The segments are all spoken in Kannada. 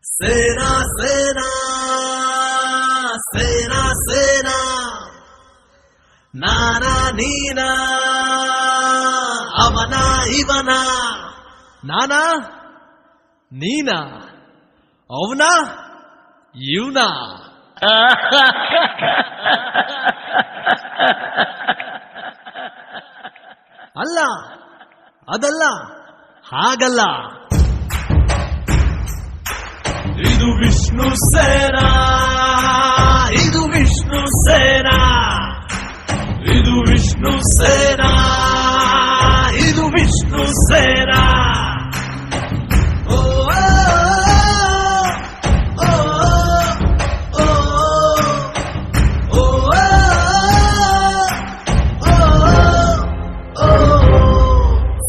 ಸೇನಾ ಸೇನಾ ಸೇನಾ ಸೇನಾ ನಾನಾ ನೀನಾ ಅವನ ಇವನ ನಾನಾ ನೀನಾ ಅವನ ಇವನ ಅಲ್ಲ ಅದಲ್ಲ ಹಾಗಲ್ಲ. ಇದು ವಿಷ್ಣು ಸೇನಾ, ಇದು ವಿಷ್ಣು ಸೇನಾ, ಇದು ವಿಷ್ಣು ಸೇನಾ, ಇದು ವಿಷ್ಣು ಸೇನಾ.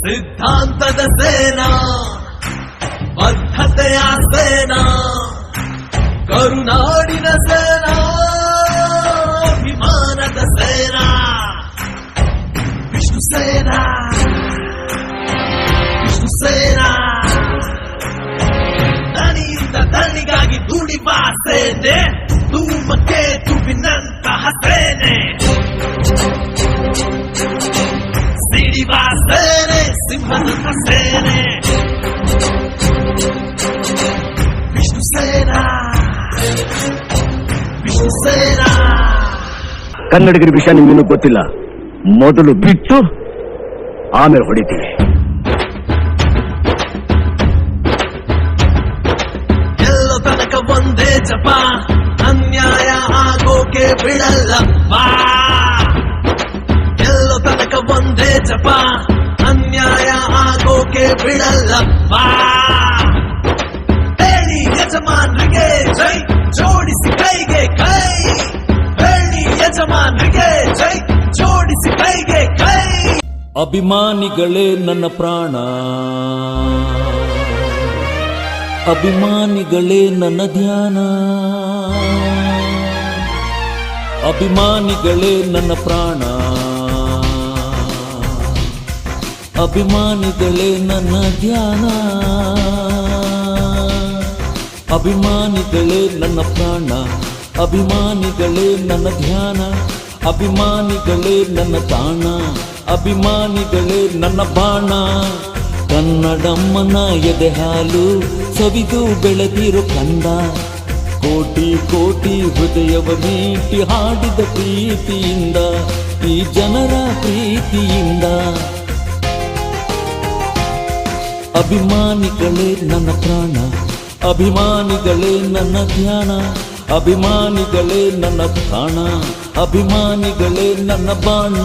ಸಿದ್ಧಾಂತದ ಸೇನಾ, ಬದ್ಧತೆಯ ಸೇನಾ, ಕರುನಾಡಿನ ಸೇನಾ, ಅಭಿಮಾನದ ಸೇನಾ, ವಿಷ್ಣು ಸೇನಾ, ವಿಷ್ಣು ಸೇನಾ. ದಣಿಯಿಂದ ದಣಿಗಾಗಿ ದುಡಿವ ಸೇನೆ, ಧೂಮಕ್ಕೆ ತುಬಿನಂತಹ ಸೇನೆ, ಸಿಡಿವ ಸೇನೆ, ಸಿಂಹದಂತ ಸೇನೆ, ವಿಷ್ಣು ಸೇನಾ, ವಿಷ್ಣು ಸೇನಾ. ಕನ್ನಡಿಗರ ವಿಷಯ ನಿಮ್ಗಿನ್ನೂ ಗೊತ್ತಿಲ್ಲ. ಮೊದಲು ಬಿಟ್ಟು ಆಮೇಲೆ ಹೊಡಿತೀವಿ. ಎಲ್ಲೋ ತನಕ ಒಂದೇ ಜಪ, ಅನ್ಯಾಯ ಆಗೋಕೆ ಬಿಡಲ್ಲಪ್ಪ. ಎಲ್ಲೋ ತನಕ ಒಂದೇ ಜಪ, ಅನ್ಯಾಯ ಆಗೋಕೆ ಬಿಡಲ್ಲಪ್ಪ. ಹೇಳಿ ಯಜಮಾನ್ರಿಗೆ ಜೈ, ಜೋಡಿಸಿ ಕೈಗೆ ಕೈ. ಹೇಳಿ ಯಜಮಾನ್ರಿಗೆ ಜೈ, ಜೋಡಿಸಿ ಕೈಗೆ ಕೈ. ಅಭಿಮಾನಿಗಳೇ ನನ್ನ ಪ್ರಾಣ, ಅಭಿಮಾನಿಗಳೇ ನನ್ನ ಧ್ಯಾನ, ಅಭಿಮಾನಿಗಳೇ ನನ್ನ ಪ್ರಾಣ, ಅಭಿಮಾನಿಗಳೇ ನನ್ನ ಧ್ಯಾನ, ಅಭಿಮಾನಿಗಳೇ ನನ್ನ ಪ್ರಾಣ, ಅಭಿಮಾನಿಗಳೇ ನನ್ನ ಧ್ಯಾನ, ಅಭಿಮಾನಿಗಳೇ ನನ್ನ ತಾಣ, ಅಭಿಮಾನಿಗಳೇ ನನ್ನ ಬಾಣ. ಕನ್ನಡಮ್ಮನ ಎದೆ ಹಾಲು ಸವಿದು ಬೆಳೆದಿರೋ ಕಂದ, ಕೋಟಿ ಕೋಟಿ ಹೃದಯವ ಮೀಟಿ ಹಾಡಿದ ಪ್ರೀತಿಯಿಂದ, ಈ ಜನರ ಪ್ರೀತಿಯಿಂದ. ಅಭಿಮಾನಿಗಳೇ ನನ್ನ ಪ್ರಾಣ, ಅಭಿಮಾನಿಗಳೇ ನನ್ನ ಧ್ಯಾನ, ಅಭಿಮಾನಿಗಳೇ ನನ್ನ ಪ್ರಾಣ, ಅಭಿಮಾನಿಗಳೇ ನನ್ನ ಬಾಣ.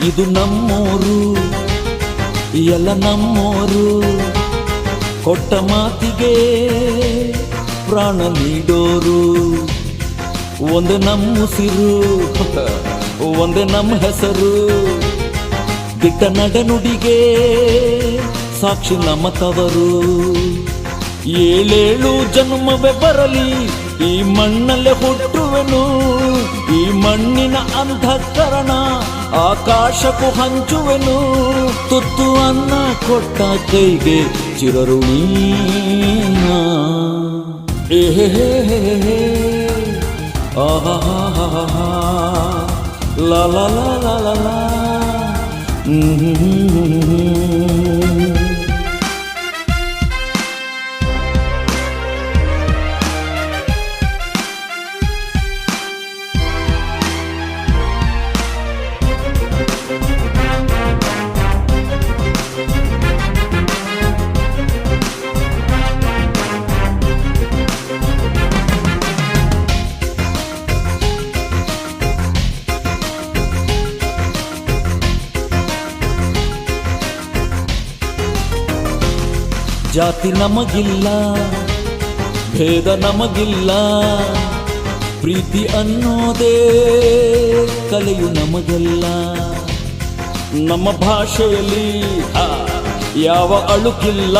ಇದು ನಮ್ಮೋರು, ಎಲ್ಲ ನಮ್ಮೋರು, ಕೊಟ್ಟ ಮಾತಿಗೆ ಪ್ರಾಣ ನೀಡೋರು. ಒಂದೇ ನಮ್ಮ ಉಸಿರು, ಒಂದೇ ನಮ್ಮ ಹೆಸರು, ದಿಟ್ಟ ನಡೆನುಡಿಗೆ ಸಾಕ್ಷಿ ನಮ್ಮ ತವರು. ಏಳೇಳು ಜನ್ಮವೇ ಬರಲಿ ಈ ಮಣ್ಣಲ್ಲೇ ಹುಟ್ಟುವೆನು, ಈ ಮಣ್ಣಿನ ಅಂಧಕರಣ ಆಕಾಶಕ್ಕೂ ಹಂಚುವೆನು. ತುತ್ತು ಅನ್ನ ಕೊಟ್ಟ ಕೈಗೆ ಚಿರಋಣಿ. ಆಹಾ ಲಾ ಲಾ ಲಾ ಲಾ ಲಾ ಲಾ. ಜಾತಿ ನಮಗಿಲ್ಲ, ಭೇದ ನಮಗಿಲ್ಲ, ಪ್ರೀತಿ ಅನ್ನೋದೇ ಕಲೆಯು ನಮಗೆಲ್ಲ. ನಮ್ಮ ಭಾಷೆಯಲ್ಲಿ ಯಾವ ಅಳುಕಿಲ್ಲ,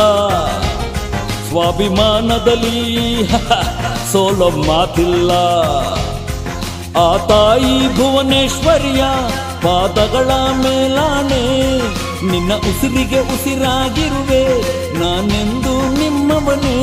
ಸ್ವಾಭಿಮಾನದಲ್ಲಿ ಸೋಲೋ ಮಾತಿಲ್ಲ. ಆ ತಾಯಿ ಭುವನೇಶ್ವರಿಯ ಪಾದಗಳ ಮೇಲಾನೆ, ನಿನ್ನ ಉಸಿರಿಗೆ ಉಸಿರಾಗಿರುವೆ ನಾನೆಂದು ನಿಮ್ಮವನೇ.